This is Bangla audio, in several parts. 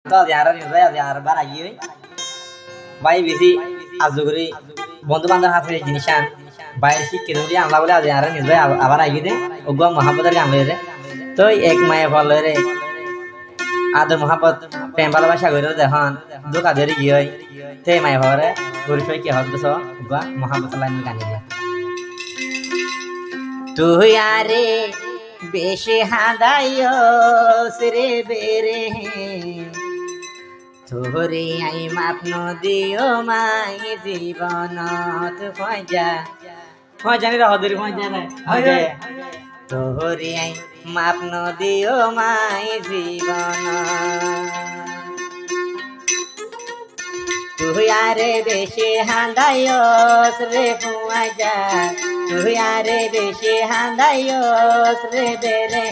তো যারা নিউজ ভাই আর বার আইয়ে ভাই বেশি আজগরি বন্ধু বান্ধব হাতে জিনিস আন বাইরে শিখে ধরি আমরা বলে আজ আর নিউজ ভাই আবার আইয়ে দে ওগো মহাব্বতের গান রে তো এক মায়ে বলে রে আদর মহাব্বত প্রেম ভালোবাসা করে দেখুন দুকা ধরে গিয়ে তে মায়ে ভরে পরিচয় কি হক দছ ওগো মহাব্বত লাইন গান দিয়া তুই আরে বেশি হাদাইও রে বেরে তোরে আই মাপ নদিও মাই জীবনত ফজা ফজানি রহদরি ফজানে ফজা তোরে আই মাপ নদিও মাই জীবন তুই আরে বেশি হাদাইও রে ফুয়াজা তুই আরে বেশি হাদাইও রে বেরে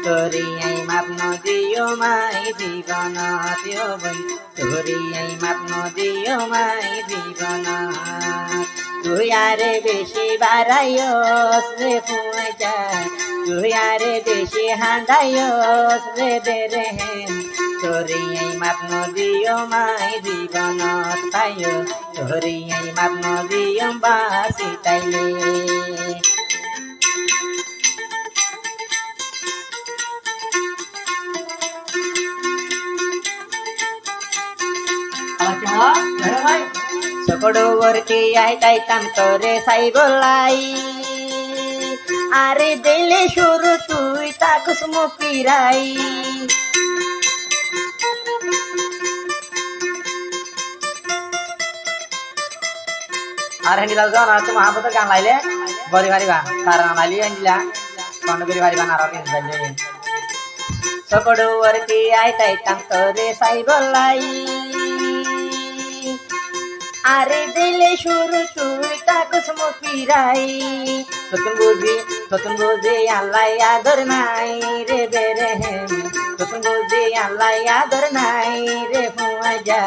তোরি আই মাপ নদিও মাই জীবন তোরি আই মাপ নদিও মাই জীবন তুই আরে বেশি বাড়াইও রে ফুয়াজা তুই আরে বেশি হাদাইও রে বেরে তোরি আই মাপ নদিও মাই জীবন তাইও তোরি আই মাপ নদিও বাসি তাইলে সকড়বর্তী আইতাইতাম তোরে সাই বলাই আরে দিলে শুরু তুই তাকুস মুপিরাই আর হেনিলা জানা তো মহাবতের গান লাইলে বড়ি ভারিবা তার গান লাইলি হেনিলা কন্ড করি ভারিবা না আর কেন যাইলে সকড়বর্তী আইতাইতাম তোরে সাই বলাই আরে দিলে শুরু তুই তাকুস মুপিরাই তখন বুঝি আল্লাহ আদর নাই রে বেরে তখন বুঝি আল্লাহ আদর নাই রে ফুয়াজা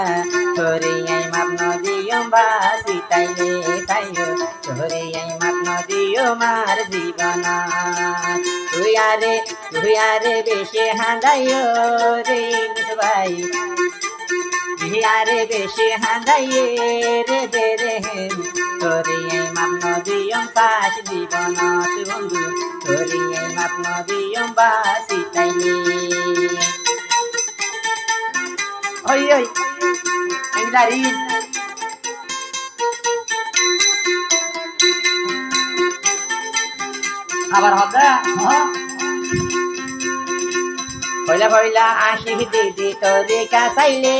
তোরে আই মাপ নদিও বাসি তাইলে তাইও তোরে আই মাপ নদিও মার জীবন তুই আরে বেশি হাঁদাইও রে ভাই আরে বেশি হাঁদাইয়ে রে বেরে তোরে এই মাপ নদিয়ম পাশ জীবন বন্ধু তোরে এই মাপ নদিয়ম বাসি তাইলে ওই ওই এংদারি আবার হবে পয়লা পয়লা আশি দিদি তোরে কাছাইলে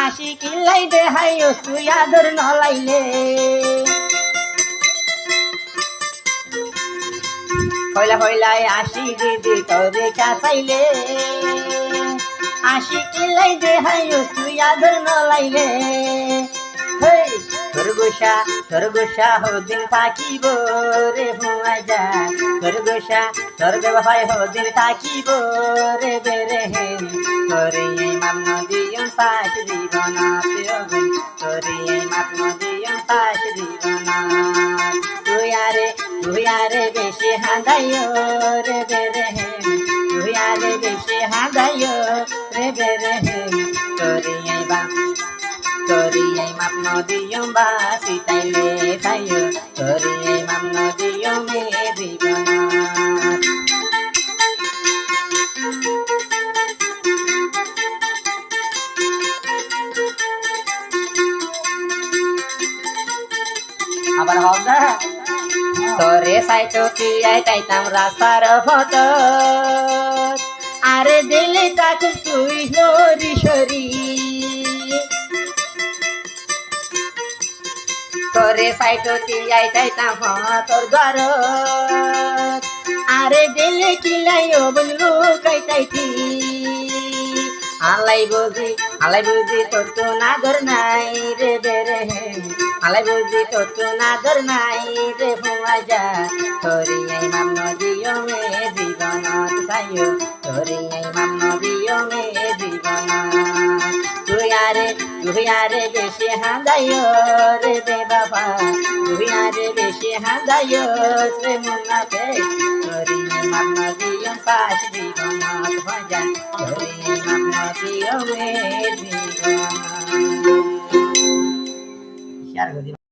আশি কিলাই দেহাই তুই আদর নলাইলে পয়লা পয়লায় আশি দিদি তোরে কাছাইলে আশি কিলাই দেহাই তুই আদর নলাইলে খরগোশা হদিন থাকিব রে হুয়াজা খরগোশা তোর ব্যবসায় হদিন থাকিব রে বেরে তোরে এই মাপ নদিয়ম পাশ জীবন তোরে এই মাপ নদিয়ম পাশ জীবন তুই আরে বেশি হাঁদাইও রে বেরে তুই আরে বেশি হাঁদাইও রে বেরে তোরে এই তোরি এই মাপ নদিয়ম বাসি তাইলে তাইও তোরি এই মাপ নদিয়ম এ জীবন আবার হবে তোরে সাইটো কি আইতাইতাম রাস্তার ফত আরে দিলে তাকে তুই হরি সরি তোরে সাইটতি আইতাইতাম তোর দ্বার আরে দিলে কিলাইও বললু কাইতাইতি আলাই বুঝি তোর তো নাদর নাই রে বেরে আলাই বুঝি তোর তো নাদর নাই রে ফুয়াজা তোরে এই মাপ নদিও মে জীবন তাইও তোরে এই মাপ নদিও মে জীবন তুই আরে বেশি হাঁদাইও রে দে বাবা তুই আরে বেশি হাঁদাইও রে মুন্নাতে তোরে এই মাপ নদিও পাশ জীবন ভজা তোরে বাসি হবে জীবন